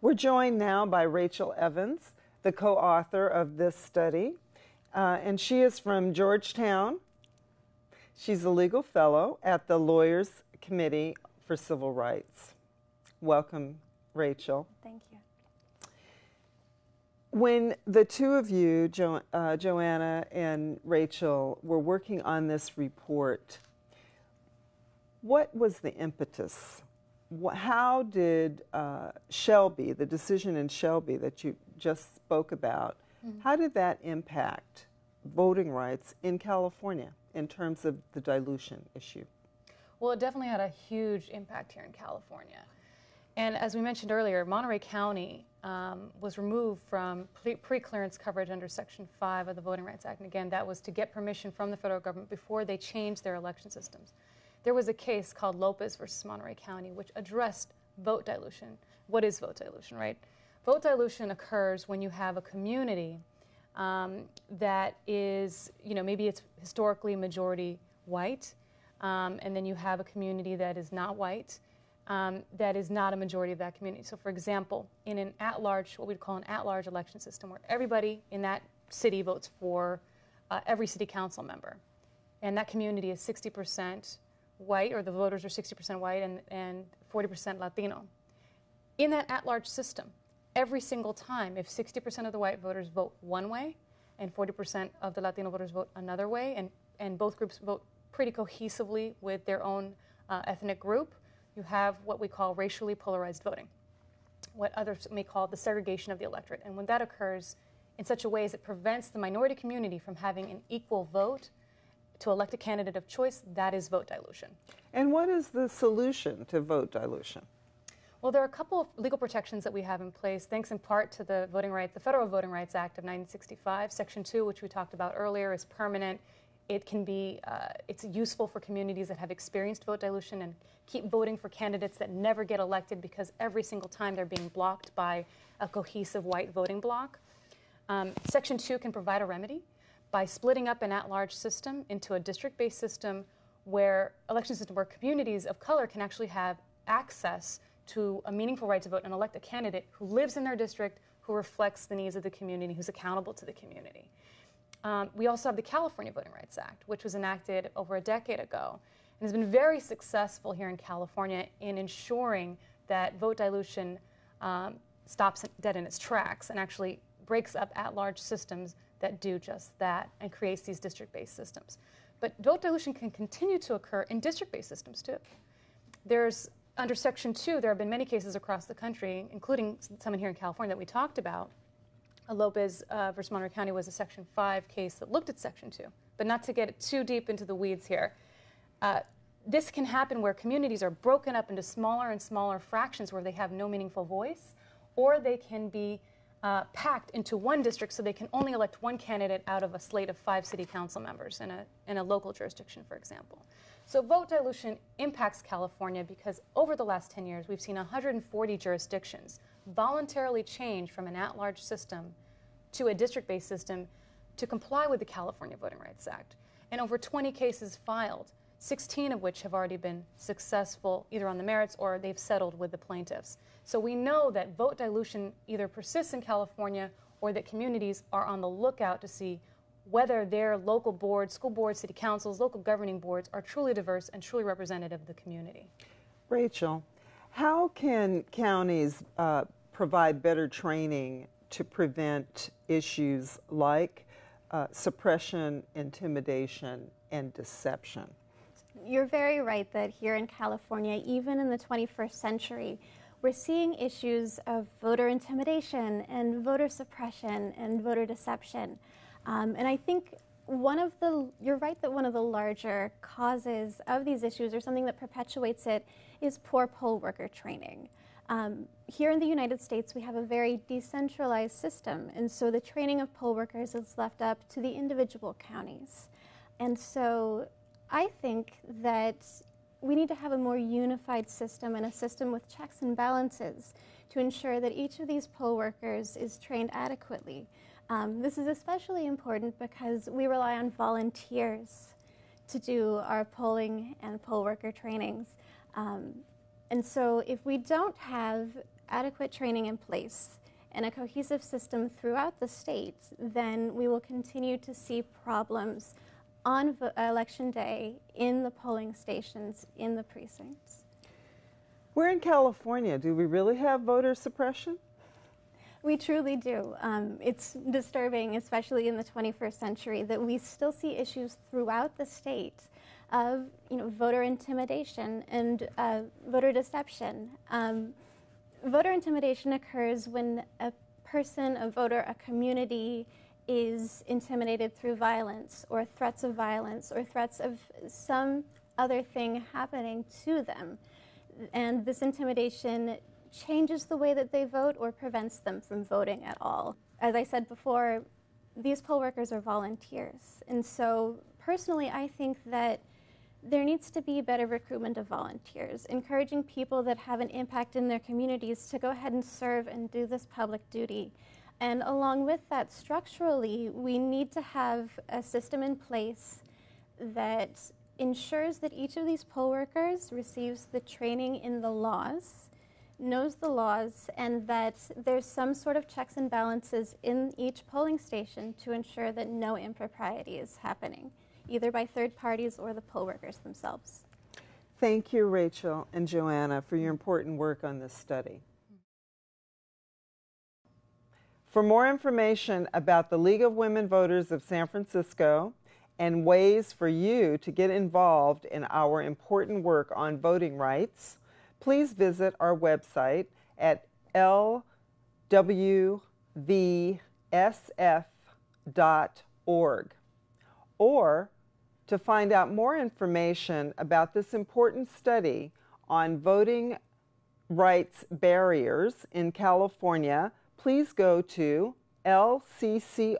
We're joined now by Rachel Evans, the co-author of this study, and she is from Georgetown. She's a legal fellow at the Lawyers Committee for Civil Rights. Welcome, Rachel. Thank you. When the two of you, Joanna and Rachel, were working on this report, what was the impetus? How did Shelby, the decision in Shelby that you just spoke about, how did that impact voting rights in California in terms of the dilution issue? Well, it definitely had a huge impact here in California. And as we mentioned earlier, Monterey County was removed from pre-clearance coverage under Section 5 of the Voting Rights Act. And again, that was to get permission from the federal government before they changed their election systems. There was a case called Lopez versus Monterey County, which addressed vote dilution. What is vote dilution, right? Vote dilution occurs when you have a community that is, maybe it's historically majority white, and then you have a community that is not white, that is not a majority of that community. So, for example, in an at-large, what we'd call an at-large election system, where everybody in that city votes for every city council member, and that community is 60% white, or the voters are 60% white and 40% Latino. In that at-large system, every single time, if 60% of the white voters vote one way and 40% of the Latino voters vote another way, and both groups vote pretty cohesively with their own ethnic group, you have what we call racially polarized voting, what others may call the segregation of the electorate. And when that occurs in such a way as it prevents the minority community from having an equal vote to elect a candidate of choice, that is vote dilution. And what is the solution to vote dilution? Well, there are a couple of legal protections that we have in place, thanks in part to the Federal Voting Rights Act of 1965. Section 2, which we talked about earlier, is permanent. It can be, it's useful for communities that have experienced vote dilution and keep voting for candidates that never get elected because every single time they're being blocked by a cohesive white voting bloc. Section 2 can provide a remedy by splitting up an at-large system into a district-based system where communities of color can actually have access to a meaningful right to vote and elect a candidate who lives in their district, who reflects the needs of the community, who's accountable to the community. We also have the California Voting Rights Act, which was enacted over a decade ago and has been very successful here in California in ensuring that vote dilution stops dead in its tracks and actually breaks up at-large systems that do just that and creates these district-based systems. But vote dilution can continue to occur in district-based systems too. Under Section 2, there have been many cases across the country, including some here in California that we talked about. Lopez versus Monterey County was a Section 5 case that looked at Section 2. But not to get too deep into the weeds here, this can happen where communities are broken up into smaller and smaller fractions where they have no meaningful voice, or they can be packed into one district so they can only elect one candidate out of a slate of 5 city council members in a local jurisdiction, for example. So vote dilution impacts California because over the last 10 years, we've seen 140 jurisdictions voluntarily change from an at-large system to a district-based system to comply with the California Voting Rights Act. And over 20 cases filed, 16 of which have already been successful either on the merits or they've settled with the plaintiffs. So we know that vote dilution either persists in California or that communities are on the lookout to see whether their local boards, school boards, city councils, local governing boards are truly diverse and truly representative of the community. Rachel, how can counties provide better training to prevent issues like suppression, intimidation, and deception? You're very right that here in California, even in the 21st century, we're seeing issues of voter intimidation and voter suppression and voter deception. And I think you're right that one of the larger causes of these issues, or something that perpetuates it, is poor poll worker training. Here in the United States, we have a very decentralized system, and so the training of poll workers is left up to the individual counties. And so I think that we need to have a more unified system and a system with checks and balances to ensure that each of these poll workers is trained adequately. This is especially important because we rely on volunteers to do our polling and poll worker trainings. And so if we don't have adequate training in place and a cohesive system throughout the state, then we will continue to see problems on election day in the polling stations, in the precincts. We're in California. Do we really have voter suppression? We truly do. It's disturbing, especially in the 21st century, that we still see issues throughout the state of voter intimidation and voter deception. Voter intimidation occurs when a person, a voter, a community is intimidated through violence or threats of violence or threats of some other thing happening to them. And this intimidation changes the way that they vote or prevents them from voting at all. As I said before, these poll workers are volunteers. And so personally, I think that there needs to be better recruitment of volunteers, encouraging people that have an impact in their communities to go ahead and serve and do this public duty. And along with that, structurally, we need to have a system in place that ensures that each of these poll workers receives the training in the laws, knows the laws, and that there's some sort of checks and balances in each polling station to ensure that no impropriety is happening, either by third parties or the poll workers themselves. Thank you, Rachel and Joanna, for your important work on this study. For more information about the League of Women Voters of San Francisco and ways for you to get involved in our important work on voting rights, please visit our website at lwvsf.org. Or to find out more information about this important study on voting rights barriers in California, please go to lccr.com.